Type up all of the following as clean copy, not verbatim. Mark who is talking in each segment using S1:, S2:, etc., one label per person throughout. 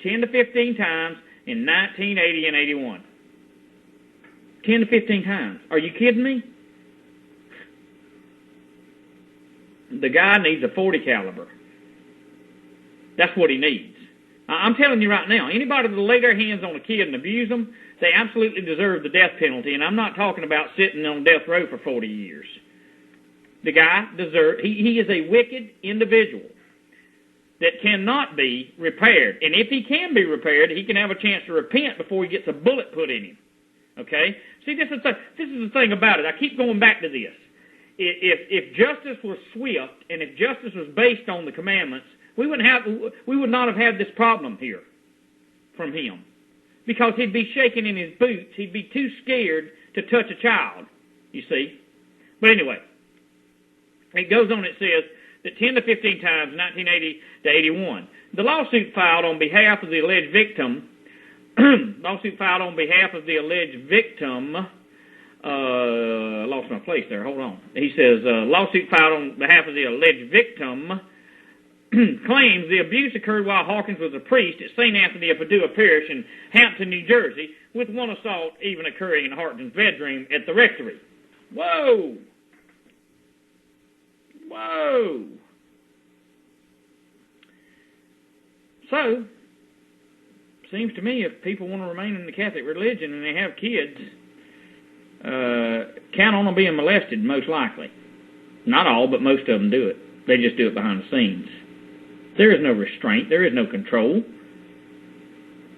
S1: 10 to 15 times in 1980 and 81. 10 to 15 times. Are you kidding me? The guy needs a .40 caliber. That's what he needs. I'm telling you right now, anybody that lay their hands on a kid and abuse them, they absolutely deserve the death penalty, and I'm not talking about sitting on death row for 40 years. The guy deserves, he is a wicked individual that cannot be repaired. And if he can be repaired, he can have a chance to repent before he gets a bullet put in him. Okay? See, this is the thing about it. I keep going back to this. If justice was swift and if justice was based on the commandments, we would not have had this problem here from him. Because he'd be shaking in his boots. He'd be too scared to touch a child, you see. But anyway, it goes on, it says that 10 to 15 times, 1980 to 81. The lawsuit filed on behalf of the alleged victim, I lost my place there, hold on. He says, lawsuit filed on behalf of the alleged victim claims the abuse occurred while Hawkins was a priest at St. Anthony of Padua Parish in Hampton, New Jersey, with one assault even occurring in Hawkins' bedroom at the rectory. Whoa! Whoa! So, seems to me if people want to remain in the Catholic religion and they have kids, count on them being molested, most likely. Not all, but most of them do it. They just do it behind the scenes. There is no restraint. There is no control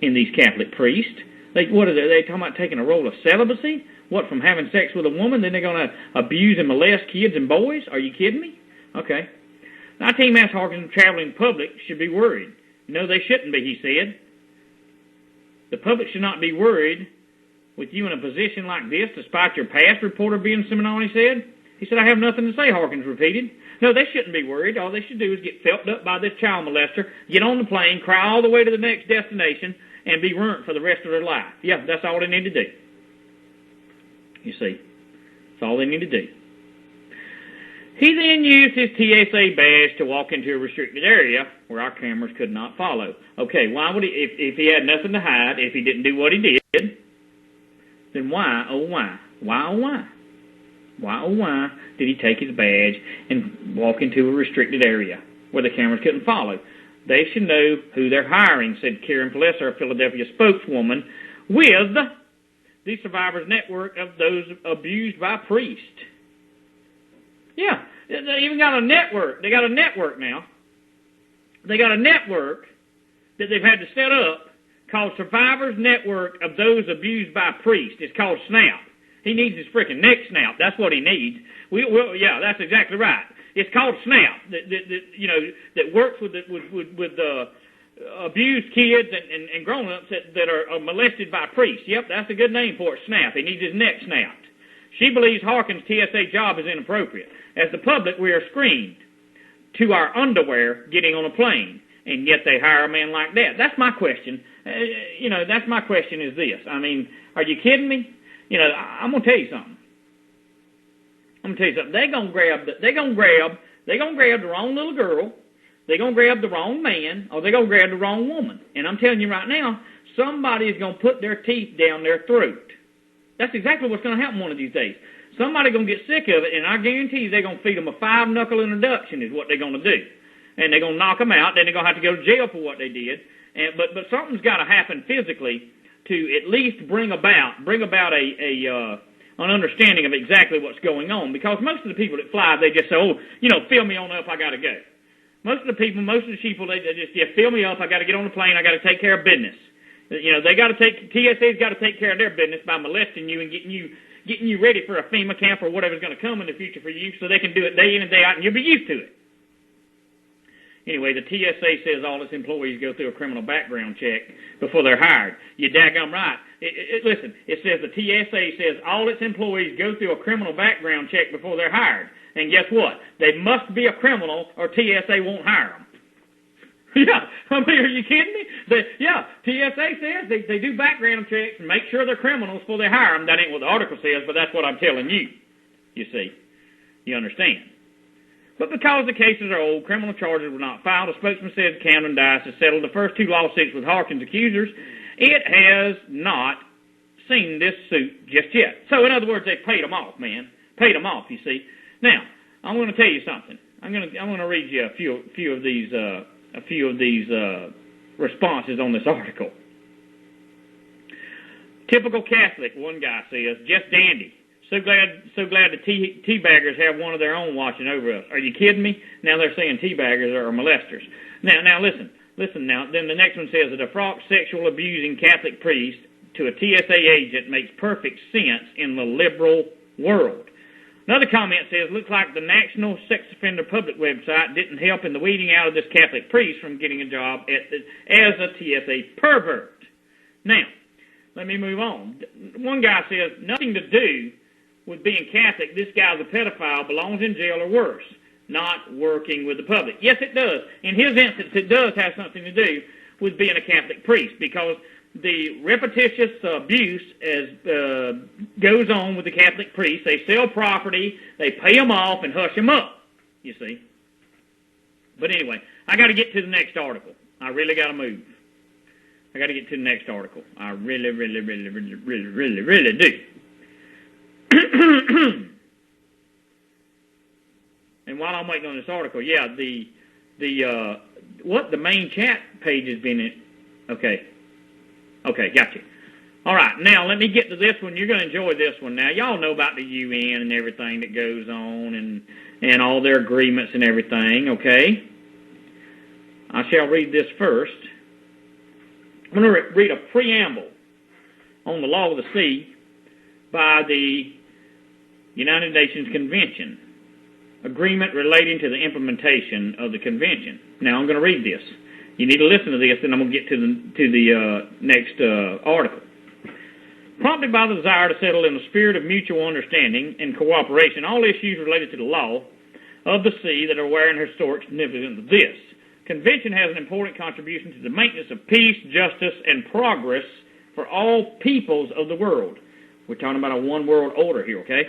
S1: in these Catholic priests. What are they? They talking about taking a role of celibacy? What, from having sex with a woman, then they're going to abuse and molest kids and boys? Are you kidding me? Okay. Now, Team Mass Hawkins traveling public should be worried. No, they shouldn't be, he said. The public should not be worried with you in a position like this, despite your past, reporter being Seminole said. He said, I have nothing to say, Hawkins repeated. No, they shouldn't be worried. All they should do is get felt up by this child molester, get on the plane, cry all the way to the next destination, and be ruined for the rest of their life. Yeah, that's all they need to do. You see, that's all they need to do. He then used his TSA badge to walk into a restricted area where our cameras could not follow. Okay, why would he, if he had nothing to hide, if he didn't do what he did, then why, oh why, why oh why? Why, oh why, did he take his badge and walk into a restricted area where the cameras couldn't follow? They should know who they're hiring, said Karen Plesser, a Philadelphia spokeswoman, with the Survivors Network of those abused by priests. Yeah, they even got a network. They got a network now. They got a network that they've had to set up called Survivors Network of those abused by priests. It's called SNAP. He needs his freaking neck snapped. That's what he needs. Yeah, that's exactly right. It's called SNAP. That works with abused kids and grown-ups that are molested by priests. Yep, that's a good name for it. SNAP. He needs his neck snapped. She believes Hawkins' TSA job is inappropriate. As the public, we are screened to our underwear getting on a plane, and yet they hire a man like that. That's my question. That's my question is this. I mean, are you kidding me? I'm gonna tell you something. They're gonna grab the wrong little girl. They're gonna grab the wrong man, or they're gonna grab the wrong woman. And I'm telling you right now, somebody is gonna put their teeth down their throat. That's exactly what's gonna happen one of these days. Somebody's gonna get sick of it, and I guarantee you they're gonna feed them a 5-knuckle introduction is what they're gonna do. And they're gonna knock them out. Then they're gonna have to go to jail for what they did. But something's got to happen physically to at least bring about an understanding of exactly what's going on. Because most of the people that fly, they just say, fill me on up, I got to go. Most of the people, they just, fill me up, I got to get on the plane, I got to take care of business. TSA's got to take care of their business by molesting you and getting you ready for a FEMA camp or whatever's going to come in the future for you so they can do it day in and day out and you'll be used to it. Anyway, the TSA says all its employees go through a criminal background check before they're hired. You're daggum right. Listen, it says the TSA says all its employees go through a criminal background check before they're hired. And guess what? They must be a criminal or TSA won't hire them. Yeah, I mean, are you kidding me? TSA says they do background checks and make sure they're criminals before they hire them. That ain't what the article says, but that's what I'm telling you. You see. You understand. But because the cases are old, criminal charges were not filed. A spokesman said Camden Dice has settled the first 2 lawsuits with Harkin's accusers. It has not seen this suit just yet. So, in other words, they paid them off, man. Paid them off, you see. Now, I'm going to tell you something. I'm going to read you a few of these responses on this article. Typical Catholic, one guy says, just dandy. So glad the teabaggers have one of their own watching over us. Are you kidding me? Now they're saying teabaggers are molesters. Now listen now. Then the next one says, a defrocked sexual abusing Catholic priest to a TSA agent makes perfect sense in the liberal world. Another comment says, looks like the National Sex Offender Public website didn't help in the weeding out of this Catholic priest from getting a job as a TSA pervert. Now, let me move on. One guy says, nothing to do with being Catholic. This guy's a pedophile, belongs in jail or worse, not working with the public. Yes, it does. In his instance, it does have something to do with being a Catholic priest, because the repetitious abuse goes on with the Catholic priests. They sell property, they pay them off, and hush them up, you see. But anyway, I got to get to the next article. I really got to move. I got to get to the next article. I really do. And while I'm waiting on this article, yeah, the main chat page has been in. Okay, gotcha. All right, now let me get to this one. You're going to enjoy this one. Now, y'all know about the UN and everything that goes on and all their agreements and everything, okay? I shall read this first. I'm going to read a preamble on the law of the sea by the United Nations Convention, agreement relating to the implementation of the convention. Now, I'm going to read this. You need to listen to this, and I'm going to get to the next article. Prompted by the desire to settle in a spirit of mutual understanding and cooperation all issues related to the law of the sea that are aware and historic significance of this convention has an important contribution to the maintenance of peace, justice, and progress for all peoples of the world. We're talking about a one-world order here, okay?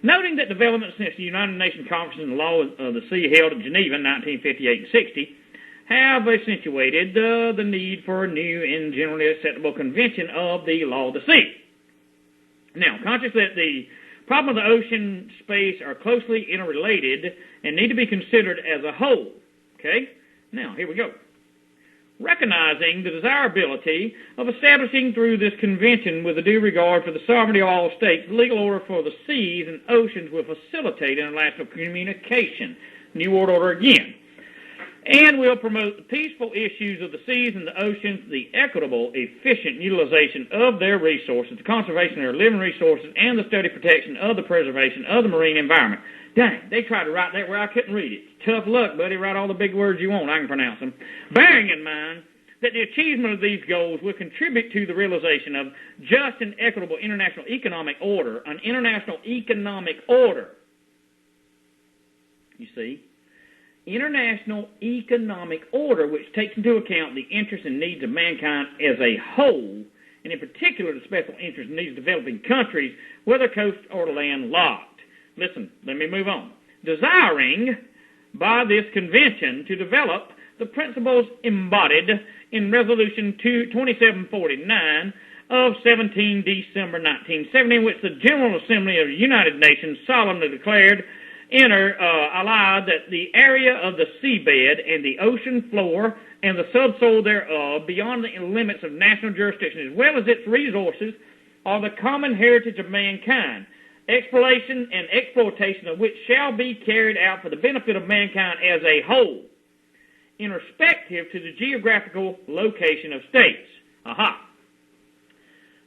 S1: Noting that developments since the United Nations Conference on the Law of the Sea held in Geneva in 1958 and 60 have accentuated the need for a new and generally acceptable convention of the law of the sea. Now, conscious that the problems of the ocean space are closely interrelated and need to be considered as a whole, okay? Now, here we go. Recognizing the desirability of establishing through this convention with a due regard for the sovereignty of all states, the legal order for the seas and oceans will facilitate international communication. New World Order again. And will promote the peaceful issues of the seas and the oceans, the equitable, efficient utilization of their resources, the conservation of their living resources, and the steady protection of the preservation of the marine environment. Dang, they tried to write that where I couldn't read it. Tough luck, buddy. Write all the big words you want. I can pronounce them. Bearing in mind that the achievement of these goals will contribute to the realization of just and equitable international economic order, an international economic order. You see? International economic order which takes into account the interests and needs of mankind as a whole, and in particular the special interests and needs of developing countries, whether coast or landlocked. Listen, let me move on. Desiring by this convention to develop the principles embodied in Resolution 2749 of 17 December 1970, in which the General Assembly of the United Nations solemnly declared allied that the area of the seabed and the ocean floor and the subsoil thereof beyond the limits of national jurisdiction as well as its resources are the common heritage of mankind, exploration and exploitation of which shall be carried out for the benefit of mankind as a whole, in respective to the geographical location of states. Aha.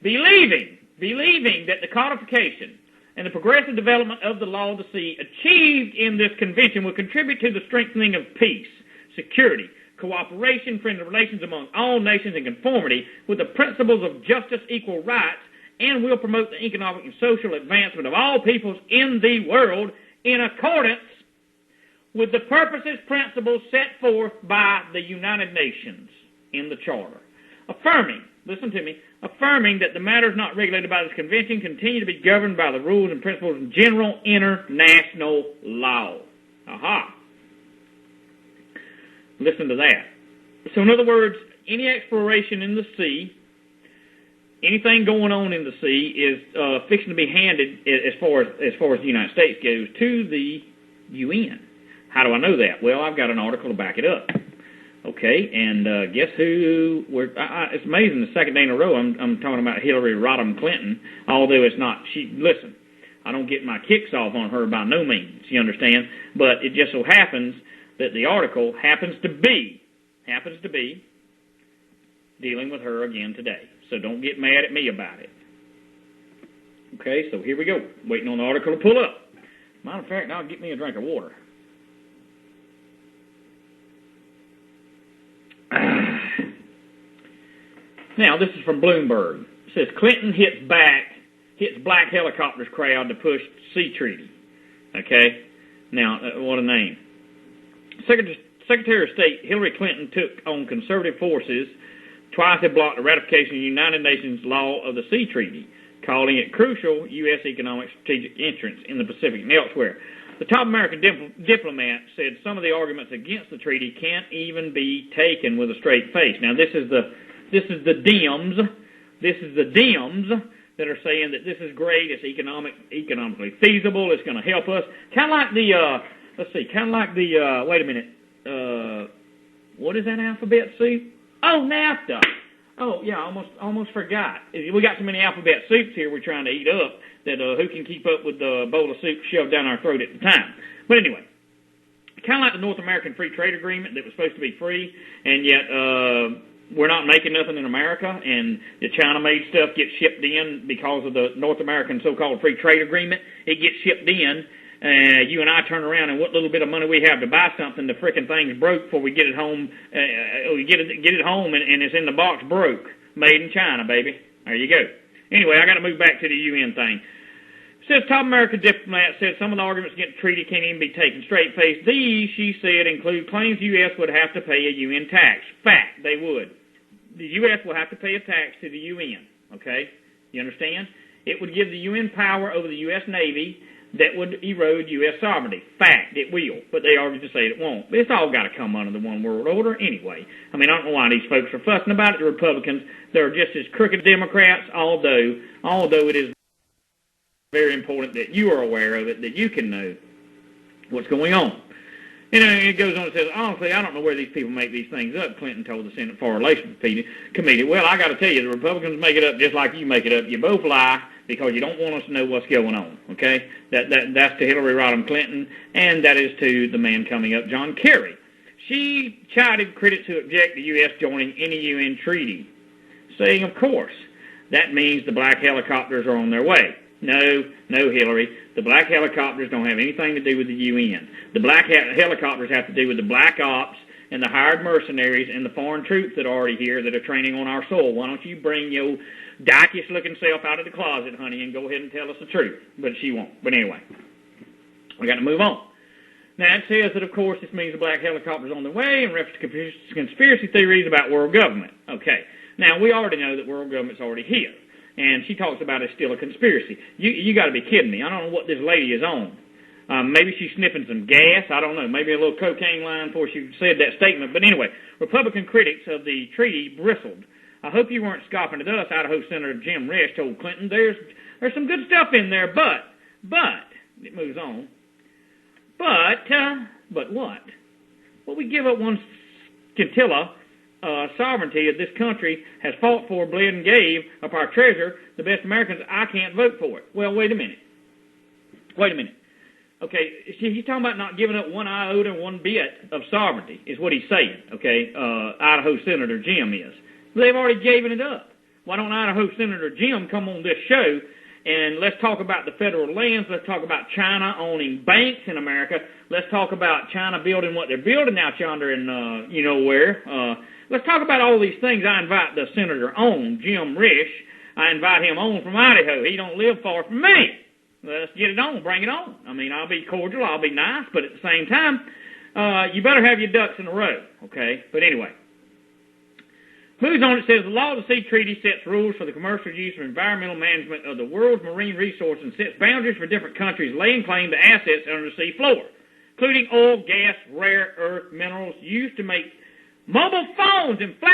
S1: Believing that the codification and the progressive development of the law of the sea achieved in this convention will contribute to the strengthening of peace, security, cooperation, friendly relations among all nations in conformity with the principles of justice, equal rights, and will promote the economic and social advancement of all peoples in the world in accordance with the purposes, principles set forth by the United Nations in the Charter. Affirming, listen to me, affirming that the matters not regulated by this convention continue to be governed by the rules and principles of general international law. Aha. Listen to that. So in other words, any exploration in the sea, anything going on in the sea is fixing to be handed, as far as the United States goes, to the UN. How do I know that? Well, I've got an article to back it up. Okay, and guess who? It's amazing. The second day in a row, I'm talking about Hillary Rodham Clinton. Although it's not. Listen, I don't get my kicks off on her by no means. You understand? But it just so happens that the article happens to be dealing with her again today. So don't get mad at me about it. Okay, so here we go. Waiting on the article to pull up. Matter of fact, now get me a drink of water. Now, this is from Bloomberg. It says, Clinton hits black helicopters crowd to push sea treaty. Okay? Now, what a name. Secretary of State Hillary Clinton took on conservative forces twice have blocked the ratification of the United Nations law of the sea treaty, calling it crucial U.S. economic strategic interest in the Pacific and elsewhere. The top American diplomat said some of the arguments against the treaty can't even be taken with a straight face. Now, this is the Dems that are saying that this is great, it's economically feasible, it's going to help us. Kind of like wait a minute, what is that alphabet soup? Oh, NAFTA. Oh, yeah, almost forgot. We got so many alphabet soups here we're trying to eat up that who can keep up with the bowl of soup shoved down our throat at the time. But anyway, kind of like the North American Free Trade Agreement that was supposed to be free, and yet we're not making nothing in America, and the China-made stuff gets shipped in because of the North American so-called Free Trade Agreement. It gets shipped in. You and I turn around and what little bit of money we have to buy something, the frickin' thing's broke before we get it home. We get it home and it's in the box broke. Made in China, baby. There you go. Anyway, I got to move back to the UN thing. Says top American diplomat said some of the arguments against the treaty can't even be taken straight face. These, she said, include claims the U.S. would have to pay a UN tax. Fact, they would. The U.S. will have to pay a tax to the UN. Okay? You understand? It would give the UN power over the U.S. Navy that would erode U.S. sovereignty. Fact, it will. But they argue to say it won't. But it's all got to come under the one world order anyway. I mean, I don't know why these folks are fussing about it. The Republicans, they're just as crooked Democrats, although it is very important that you are aware of it, that you can know what's going on. You know, it goes on and says, honestly, I don't know where these people make these things up, Clinton told the Senate Foreign Relations Committee. Well, I got to tell you, the Republicans make it up just like you make it up. You both lie because you don't want us to know what's going on, okay? That's to Hillary Rodham Clinton, and that is to the man coming up, John Kerry. She chided critics who object to U.S. joining any UN treaty, saying, of course, that means the black helicopters are on their way. No, Hillary. The black helicopters don't have anything to do with the UN. The black helicopters have to do with the black ops and the hired mercenaries and the foreign troops that are already here that are training on our soil. Why don't you bring your dykish-looking self out of the closet, honey, and go ahead and tell us the truth? But she won't. But anyway, we got to move on. Now, it says that, of course, this means the black helicopters on the way and reference to conspiracy theories about world government. Okay. Now, we already know that world government's already here. And she talks about it's still a conspiracy. You got to be kidding me. I don't know what this lady is on. Maybe she's sniffing some gas. I don't know. Maybe a little cocaine line before she said that statement. But anyway, Republican critics of the treaty bristled. I hope you weren't scoffing at us, Idaho Senator Jim Risch told Clinton. There's some good stuff in there, but, it moves on. But what? Well, we give up one scintilla sovereignty of this country has fought for, bled, and gave up our treasure, the best Americans. I can't vote for it. Well, wait a minute. Okay, he's talking about not giving up one iota, one bit of sovereignty, is what he's saying, okay? Idaho Senator Jim is. They've already given it up. Why don't Idaho Senator Jim come on this show and let's talk about the federal lands, let's talk about China owning banks in America, let's talk about China building what they're building out yonder in, you know where, let's talk about all these things. I invite the senator on, Jim Risch. I invite him on from Idaho. He don't live far from me. Let's get it on. Bring it on. I mean, I'll be cordial. I'll be nice. But at the same time, you better have your ducks in a row, okay? But anyway. Moves on, it says, the Law of the Sea Treaty sets rules for the commercial use of environmental management of the world's marine resources and sets boundaries for different countries laying claim to assets under the sea floor. including oil, gas, rare earth minerals used to make mobile phones and flat